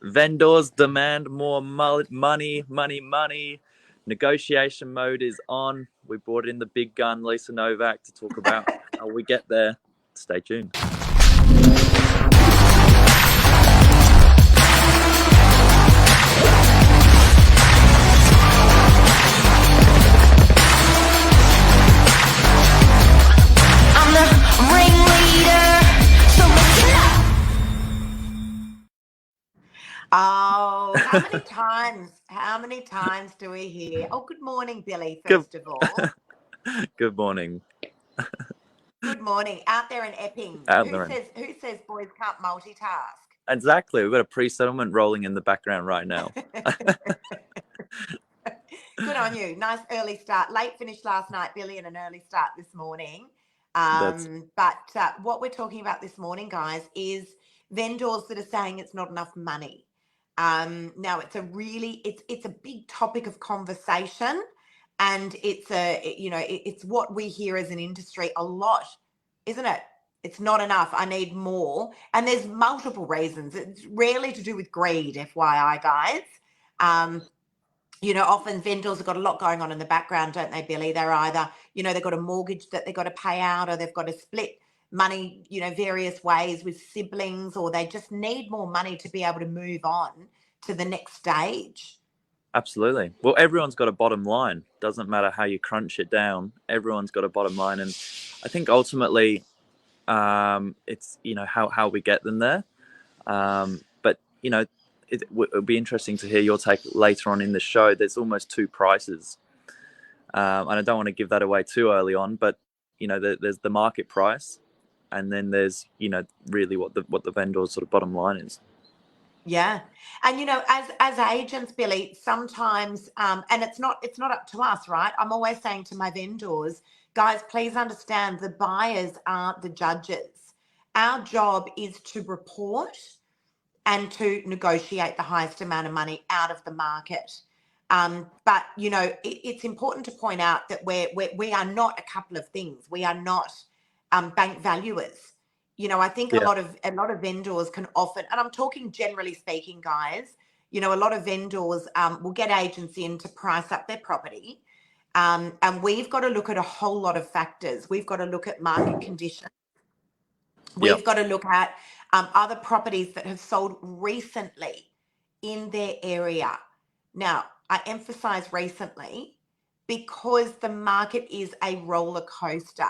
Vendors demand more money. Negotiation mode is on. We brought in the big gun, Lisa Novak, to talk about how we get there. Stay tuned. Oh, how many times do we hear? Oh, good morning, Billy, first of all. Good morning. Good morning. Out there in Epping. Who says boys can't multitask? Exactly. We've got a pre-settlement rolling in the background right now. Good on you. Nice early start. Late finish last night, Billy, and an early start this morning. But what we're talking about this morning, guys, is vendors that are saying it's not enough money. Now it's a big topic of conversation, and it's what we hear as an industry a lot, isn't it? It's not enough. I need more. And there's multiple reasons. It's rarely to do with greed, FYI, guys. Often vendors have got a lot going on in the background, don't they, Billy? They're either, they've got a mortgage that they've got to pay out, or they've got to split money, various ways with siblings, or they just need more money to be able to move on to the next stage. Absolutely. Well, everyone's got a bottom line. Doesn't matter how you crunch it down. Everyone's got a bottom line. And I think ultimately it's, how we get them there. But, it would be interesting to hear your take later on in the show. There's almost two prices. And I don't want to give that away too early on, but, there's the market price, and then there's, really what the vendor's sort of bottom line is. Yeah. And, as agents, Billy, sometimes, and it's not up to us, right? I'm always saying to my vendors, guys, please understand the buyers aren't the judges. Our job is to report and to negotiate the highest amount of money out of the market. But, it's important to point out that we are not a couple of things. We are not bank valuers. I think a lot of vendors can often, and I'm talking generally speaking, guys, a lot of vendors will get agents in to price up their property. And we've got to look at a whole lot of factors. We've got to look at market conditions. We've got to look at other properties that have sold recently in their area. Now, I emphasize recently because the market is a roller coaster.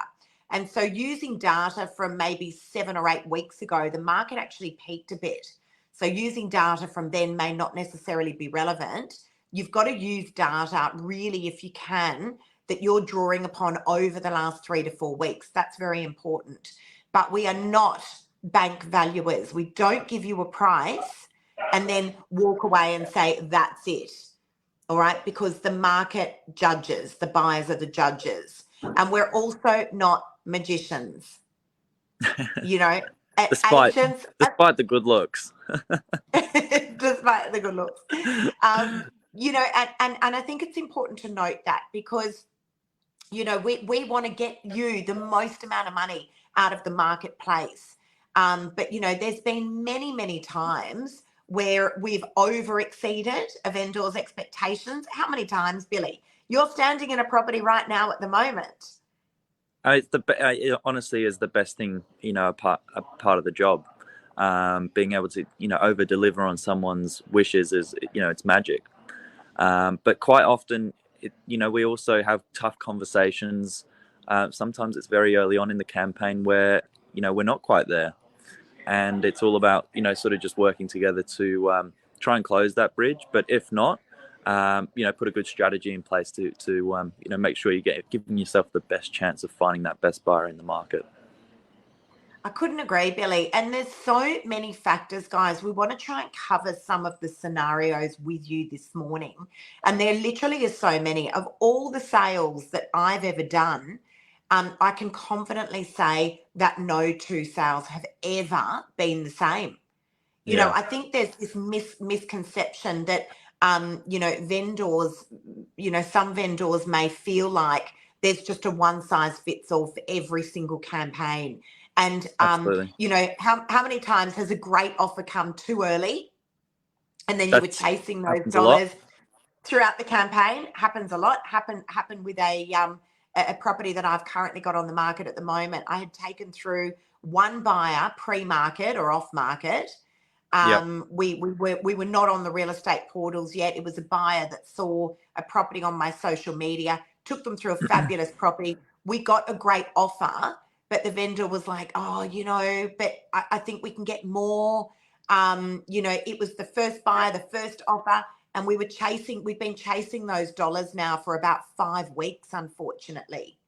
And so using data from maybe 7 or 8 weeks ago, the market actually peaked a bit. So using data from then may not necessarily be relevant. You've got to use data really, if you can, that you're drawing upon over the last 3 to 4 weeks. That's very important. But we are not bank valuers. We don't give you a price and then walk away and say, that's it. All right? Because the market judges, the buyers are the judges. And we're also not magicians, despite the good looks. Despite the good looks. And I think it's important to note that because, we want to get you the most amount of money out of the marketplace. But, there's been many, many times where we've over-exceeded a vendor's expectations. How many times, Billy? You're standing in a property right now at the moment. It honestly is the best thing, a part of the job. Being able to, over deliver on someone's wishes is, it's magic. But quite often, we also have tough conversations. Sometimes it's very early on in the campaign where, we're not quite there. And it's all about, sort of just working together to try and close that bridge. But if not, put a good strategy in place to make sure you're giving yourself the best chance of finding that best buyer in the market. I couldn't agree, Billy. And there's so many factors, guys. We want to try and cover some of the scenarios with you this morning. And there literally is so many. Of all the sales that I've ever done, I can confidently say that no two sales have ever been the same. I think there's this misconception that vendors, some vendors may feel like there's just a one size fits all for every single campaign. And, how many times has a great offer come too early and then you were That chasing those happens a lot. dollars throughout the campaign. Happens a lot. Happened with a property that I've currently got on the market at the moment. I had taken through one buyer pre-market or off market. Yep. We were not on the real estate portals yet. It was a buyer that saw a property on my social media, took them through a fabulous property. We got a great offer, but the vendor was like, oh, but I think we can get more. It was the first buyer, the first offer, and we've been chasing those dollars now for about 5 weeks, unfortunately.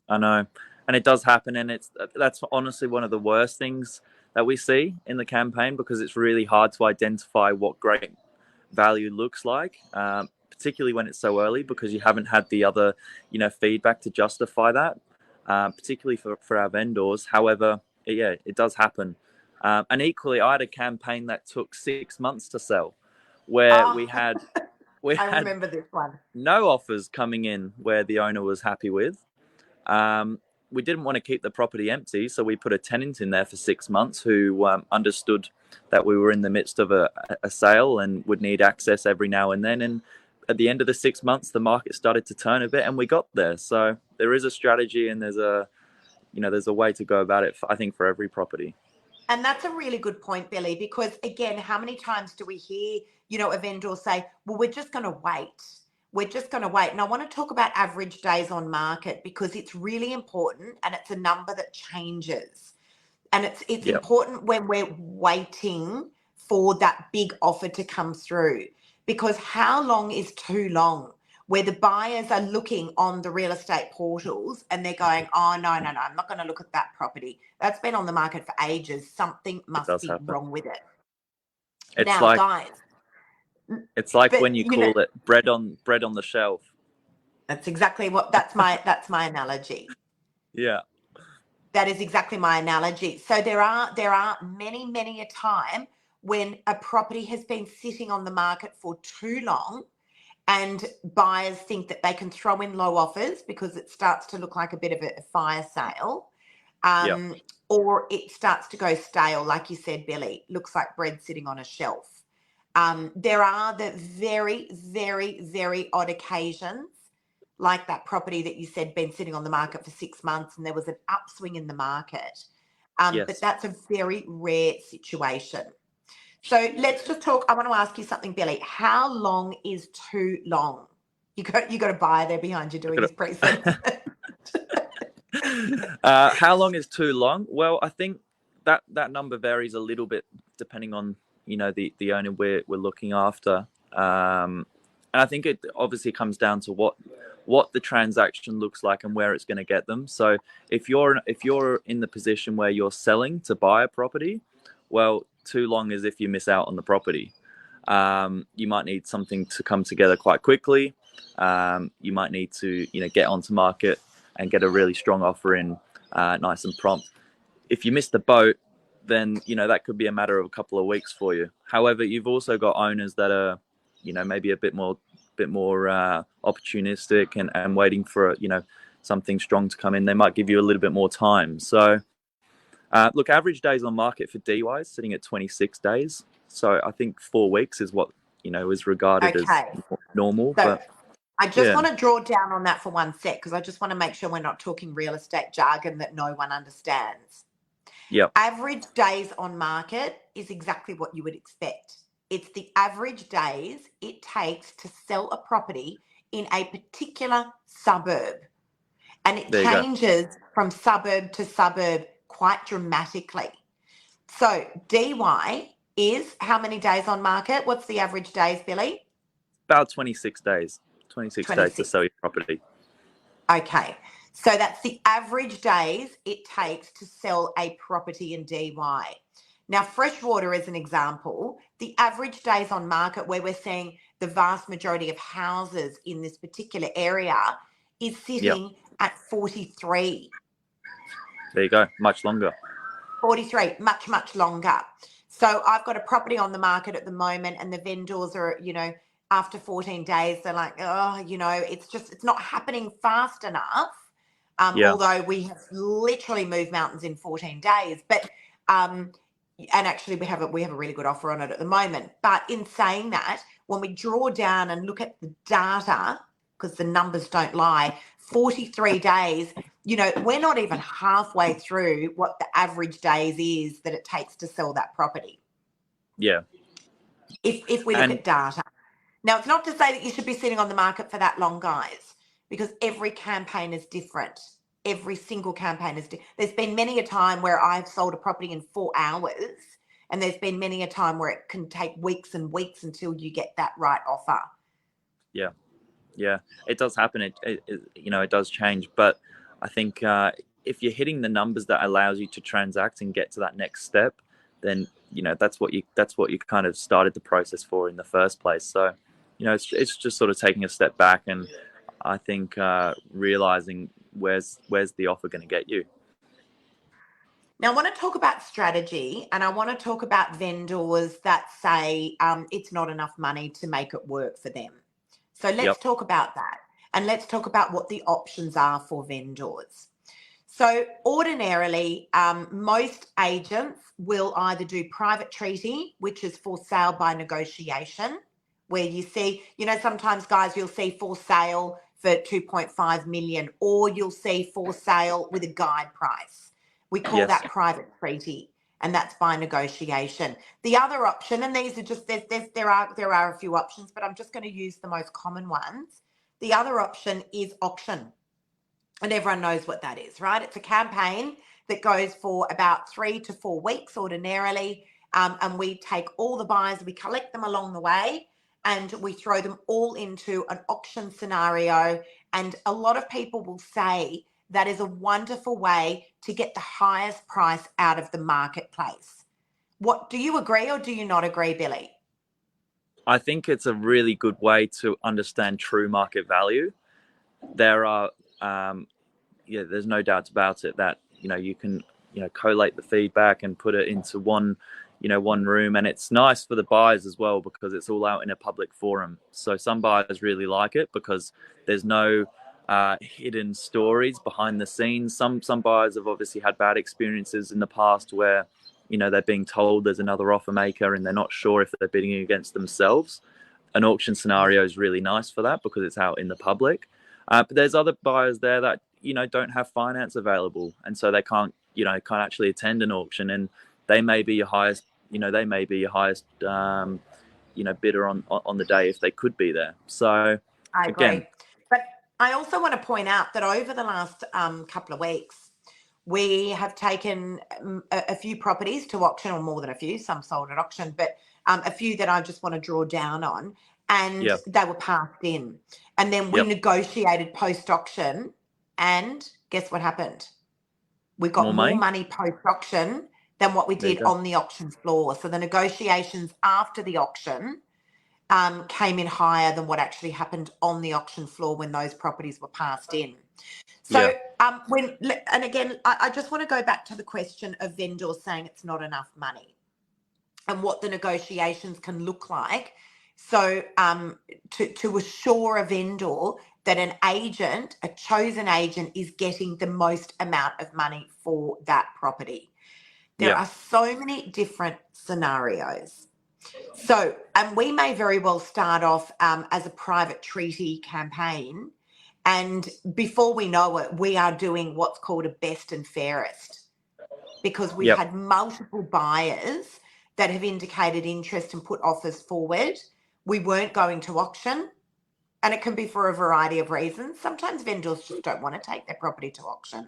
I know, and it does happen, and that's honestly one of the worst things that we see in the campaign, because it's really hard to identify what great value looks like, particularly when it's so early, because you haven't had the other, feedback to justify that, particularly for our vendors. However, it does happen. And equally, I had a campaign that took 6 months to sell, where Oh, we had we I had remember this one. no offers coming in where the owner was happy with. We didn't want to keep the property empty, so we put a tenant in there for 6 months who understood that we were in the midst of a sale and would need access every now and then. And at the end of the 6 months, the market started to turn a bit, and we got there. So there is a strategy, and there's a way to go about it, I think, for every property. And that's a really good point, Billy, because again, how many times do we hear, a vendor say, well, we're just going to wait. We're just going to wait. And I want to talk about average days on market, because it's really important, and it's a number that changes. And it's Yep. important when we're waiting for that big offer to come through, because how long is too long? Where the buyers are looking on the real estate portals and they're going, oh, no, I'm not going to look at that property. That's been on the market for ages. Something must be happen. wrong with it. It's Now, like guys. it's like But, when you call it bread on the shelf. That's exactly that's my analogy. Yeah. That is exactly my analogy. So there are many a time when a property has been sitting on the market for too long, and buyers think that they can throw in low offers because it starts to look like a bit of a fire sale, Yep. or it starts to go stale, like you said, Billy. Looks like bread sitting on a shelf. There are the very, very, very odd occasions, like that property that you said been sitting on the market for 6 months and there was an upswing in the market. But Yes. that's a very rare situation. So let's just talk. I want to ask you something, Billy. How long is too long? You got a buyer there behind you doing his precinct. How long is too long? Well, I think that number varies a little bit depending on the owner we're looking after, and I think it obviously comes down to what the transaction looks like and where it's going to get them. So if you're in the position where you're selling to buy a property, well, too long is if you miss out on the property. You might need something to come together quite quickly. You might need to get onto market and get a really strong offer in nice and prompt. If you miss the boat, then that could be a matter of a couple of weeks for you. However, you've also got owners that are maybe a bit more opportunistic and waiting for something strong to come in. They might give you a little bit more time. So look, average days on market for DY is sitting at 26 days. So I think 4 weeks is what is regarded as normal. So but I just want to draw down on that for 1 sec, because I just want to make sure we're not talking real estate jargon that no one understands. Yeah. Average days on market is exactly what you would expect. It's the average days it takes to sell a property in a particular suburb. And it changes from suburb to suburb quite dramatically. So DY is how many days on market? What's the average days, Billy? About 26 days. 26 days to sell your property. Okay. So that's the average days it takes to sell a property in DY. Now, Freshwater is an example. The average days on market, where we're seeing the vast majority of houses in this particular area, is sitting at 43. There you go. Much longer. 43, much longer. So I've got a property on the market at the moment, and the vendors are, after 14 days, they're like, oh, it's not happening fast enough. Although we have literally moved mountains in 14 days. But and actually we have a really good offer on it at the moment. But in saying that, when we draw down and look at the data, because the numbers don't lie, 43 days, we're not even halfway through what the average days is that it takes to sell that property. Yeah. If we look And at data. Now, it's not to say that you should be sitting on the market for that long, guys, because every campaign is different. Every single campaign is different. There's been many a time where I've sold a property in 4 hours, and there's been many a time where it can take weeks and weeks until you get that right offer. yeah, it does happen. It does change. But I think if you're hitting the numbers that allows you to transact and get to that next step, then that's what you kind of started the process for in the first place. So it's just sort of taking a step back, and I think realizing where's the offer going to get you. Now, I want to talk about strategy, and I want to talk about vendors that say it's not enough money to make it work for them. So let's talk about that, and let's talk about what the options are for vendors. So ordinarily, most agents will either do private treaty, which is for sale by negotiation, where you see, sometimes, guys, you'll see for sale for 2.5 million, or you'll see for sale with a guide price. We call that private treaty, and that's by negotiation. The other option, and these are just, there are a few options, but I'm just going to use the most common ones. The other option is auction. And everyone knows what that is, right? It's a campaign that goes for about 3 to 4 weeks ordinarily. And we take all the buyers, we collect them along the way, and we throw them all into an auction scenario. And a lot of people will say that is a wonderful way to get the highest price out of the marketplace. What do you agree, or do you not agree, Billy? I think it's a really good way to understand true market value. There are there's no doubts about it that you can collate the feedback and put it into one room, and it's nice for the buyers as well because it's all out in a public forum. So some buyers really like it because there's no hidden stories behind the scenes. Some buyers have obviously had bad experiences in the past where they're being told there's another offer maker and they're not sure if they're bidding against themselves. An auction scenario is really nice for that because it's out in the public. But there's other buyers there that don't have finance available, and so they can't actually attend an auction, and they may be your highest bidder on the day if they could be there. So I agree. again, But I also want to point out that over the last couple of weeks, we have taken a few properties to auction, or more than a few, some sold at auction, but a few that I just want to draw down on, and they were passed in. And then we negotiated post-auction, and guess what happened? We got more money post-auction than what we did on the auction floor. So the negotiations after the auction came in higher than what actually happened on the auction floor when those properties were passed in. So and again, I just want to go back to the question of vendors saying it's not enough money and what the negotiations can look like. So to assure a vendor that an agent, a chosen agent, is getting the most amount of money for that property. There are so many different scenarios. So, and we may very well start off as a private treaty campaign, and before we know it, we are doing what's called a best and fairest, because we've had multiple buyers that have indicated interest and put offers forward. We weren't going to auction, and it can be for a variety of reasons. Sometimes vendors just don't want to take their property to auction.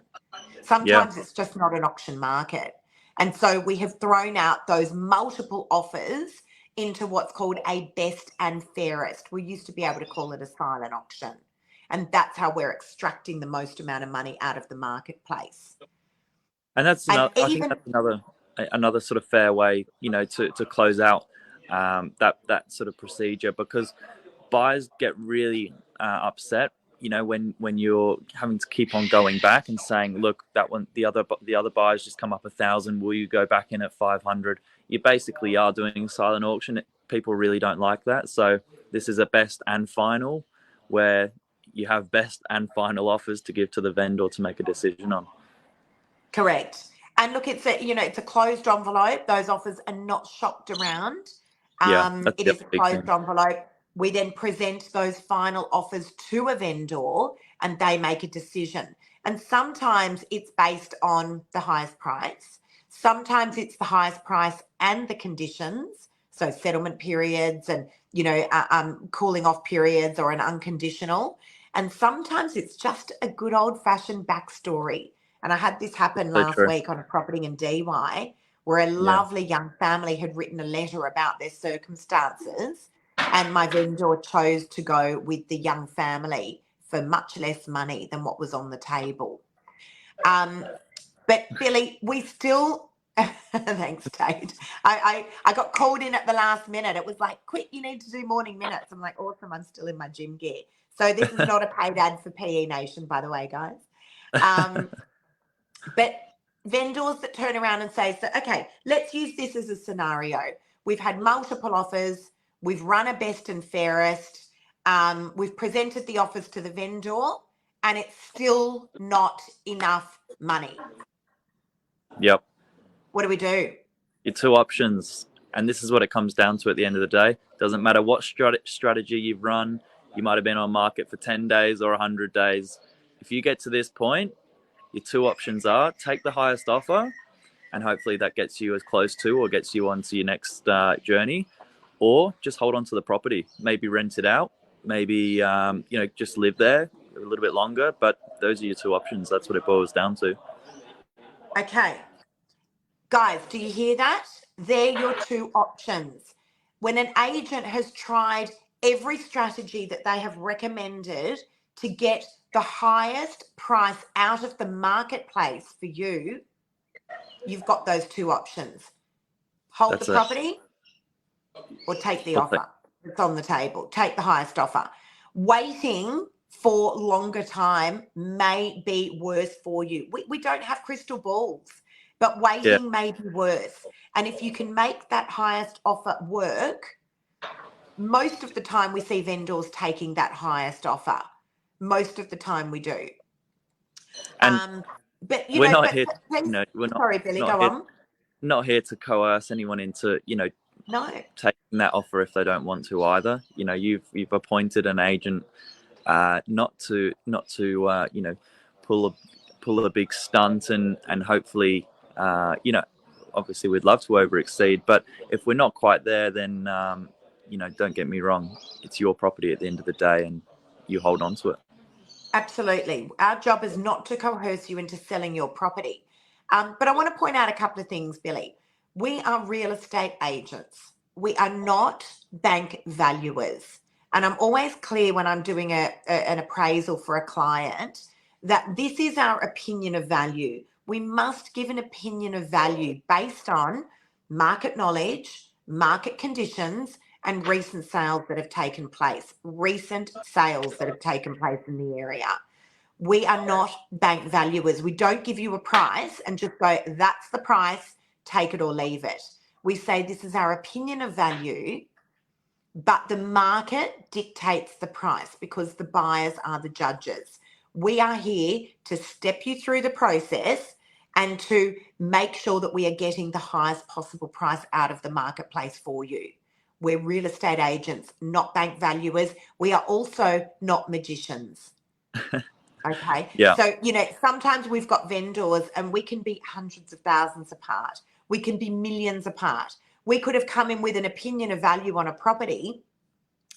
Sometimes it's just not an auction market. And so we have thrown out those multiple offers into what's called a best and fairest. We used to be able to call it a silent auction. And that's how we're extracting the most amount of money out of the marketplace. And that's I think that's another sort of fair way, to close out that sort of procedure, because buyers get really upset, when you're having to keep on going back and saying, look, that one, the other buyers just come up 1,000. Will you go back in at 500? You basically are doing a silent auction. People really don't like that. So this is a best and final, where you have best and final offers to give to the vendor to make a decision on. Correct. And look, it's a closed envelope. Those offers are not shopped around. Yeah, that's It the is other a big closed thing. envelope. We then present those final offers to a vendor and they make a decision. And sometimes it's based on the highest price. Sometimes it's the highest price and the conditions. So settlement periods and, cooling off periods or an unconditional. And sometimes it's just a good old fashioned backstory. And I had this happen So last true. week on a property in DY where a Yeah. lovely young family had written a letter about their circumstances, and my vendor chose to go with the young family for much less money than what was on the table. But Billy, we still thanks, Tate. I got called in at the last minute. It was like, quick, you need to do morning minutes. I'm like, awesome, I'm still in my gym gear. So this is not a paid ad for PE Nation, by the way, guys. But vendors that turn around and say, so, okay, let's use this as a scenario. We've had multiple offers. We've run a best and fairest. We've presented the offers to the vendor and it's still not enough money. Yep. What do we do? Your two options, and this is what it comes down to at the end of the day. Doesn't matter what strategy you've run. You might have been on market for 10 days or 100 days. If you get to this point, your two options are take the highest offer, and hopefully that gets you as close to or gets you onto your next journey, or just hold on to the property. Maybe rent it out. Maybe just live there a little bit longer. But those are your two options. That's what it boils down to. Okay. Guys, do you hear that? They're your two options. When an agent has tried every strategy that they have recommended to get the highest price out of the marketplace for you, you've got those two options. Hold That's the it. property or take the offer that's on the table. Take the highest offer. Waiting for longer time may be worse for you. We don't have crystal balls, but waiting may be worse. And if you can make that highest offer work, most of the time we see vendors taking that highest offer. Most of the time we do. And but we're not here. please, We're sorry, Billy, not go here. on. Not here to coerce anyone into No. taking that offer if they don't want to either. You've appointed an agent not to pull a big stunt and hopefully obviously we'd love to over exceed, but if we're not quite there, then don't get me wrong, it's your property at the end of the day and you hold on to it. Absolutely. Our job is not to coerce you into selling your property. But I want to point out a couple of things, Billy. We are real estate agents. We are not bank valuers. And I'm always clear when I'm doing an appraisal for a client that this is our opinion of value. We must give an opinion of value based on market knowledge, market conditions, and recent sales that have taken place, recent sales that have taken place in the area. We are not bank valuers. We don't give you a price and just go, that's the price, take it or leave it. We say this is our opinion of value, but the market dictates the price because the buyers are the judges. We are here to step you through the process and to make sure that we are getting the highest possible price out of the marketplace for you. We're real estate agents, not bank valuers. We are also not magicians. Okay. Yeah. So, sometimes we've got vendors and we can be hundreds of thousands apart. We can be millions apart. We could have come in with an opinion of value on a property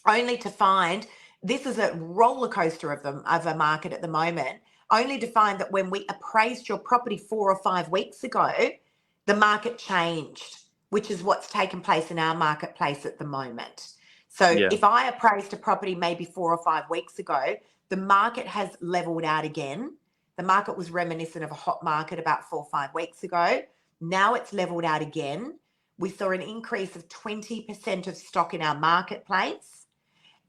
only to find this is a roller coaster of a market at the moment, only to find that when we appraised your property 4 or 5 weeks ago, the market changed, which is what's taken place in our marketplace at the moment. So if I appraised a property maybe 4 or 5 weeks ago, the market has leveled out again. The market was reminiscent of a hot market about 4 or 5 weeks ago. Now it's leveled out again. We saw an increase of 20% of stock in our marketplace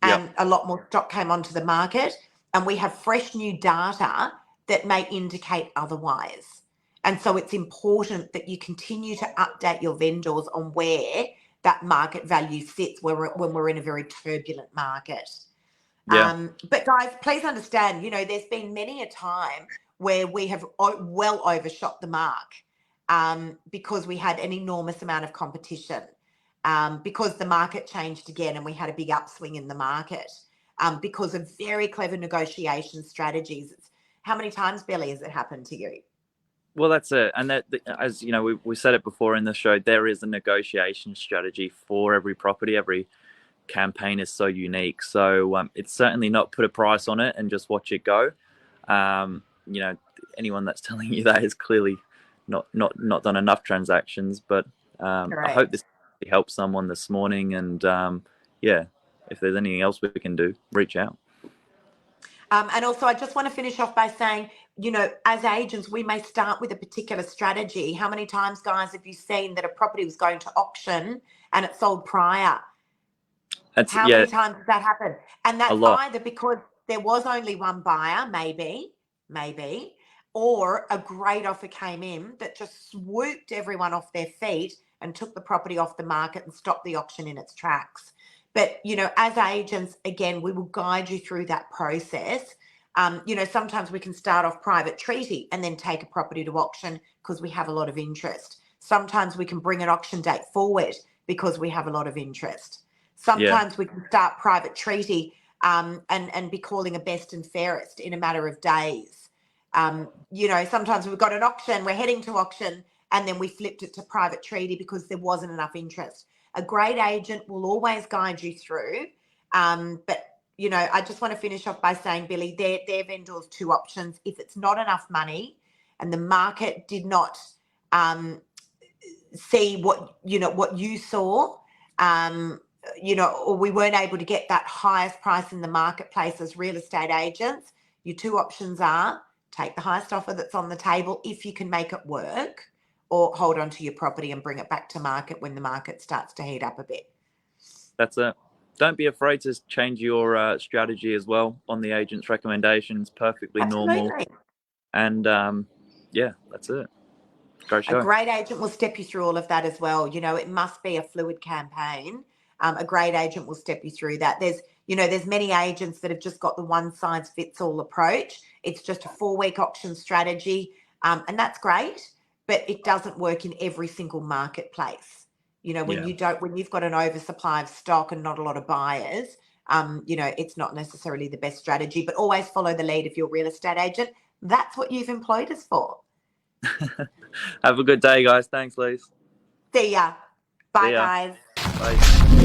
and a lot more stock came onto the market. And we have fresh new data that may indicate otherwise. And so it's important that you continue to update your vendors on where that market value sits when we're in a very turbulent market. But guys, please understand, there's been many a time where we have well overshot the mark. because we had an enormous amount of competition, because the market changed again and we had a big upswing in the market, because of very clever negotiation strategies. How many times, Billy, has it happened to you? Well, that's it. And that, as you know, we said it before in the show, there is a negotiation strategy for every property. Every campaign is so unique. So it's certainly not put a price on it and just watch it go. You know, anyone that's telling you that is clearly not done enough transactions. But I hope this helps someone this morning. And yeah, if there's anything else we can do, reach out. And also, I just want to finish off by saying, you know, as agents, we may start with a particular strategy. How many times, guys, have you seen that a property was going to auction and it sold prior? How many times has that happened? And that's either because there was only one buyer, maybe, or a great offer came in that just swooped everyone off their feet and took the property off the market and stopped the auction in its tracks. But, you know, as agents, again, we will guide you through that process. You know, sometimes we can start off private treaty and then take a property to auction because we have a lot of interest. Sometimes we can bring an auction date forward because we have a lot of interest. Sometimes we can start private treaty and be calling a best and fairest in a matter of days. You know, sometimes we've got an auction, we're heading to auction, and then we flipped it to private treaty because there wasn't enough interest. A great agent will always guide you through. But, you know, I just want to finish off by saying, Billy, their vendors two options. If it's not enough money and the market did not see what you saw, you know, or we weren't able to get that highest price in the marketplace as real estate agents, your two options are take the highest offer that's on the table if you can make it work, or hold on to your property and bring it back to market when the market starts to heat up a bit. That's it. Don't be afraid to change your strategy as well on the agent's recommendations. Perfectly normal. And yeah, that's it. Great show. A great agent will step you through all of that as well. You know, it must be a fluid campaign. A great agent will step you through that. There's many agents that have just got the one size fits all approach. It's just a 4-week auction strategy. And that's great, but it doesn't work in every single marketplace. You know, when you've got an oversupply of stock and not a lot of buyers, you know, it's not necessarily the best strategy, but always follow the lead of your real estate agent. That's what you've employed us for. Have a good day, guys. Thanks, Lise. See ya. Bye, guys. Bye.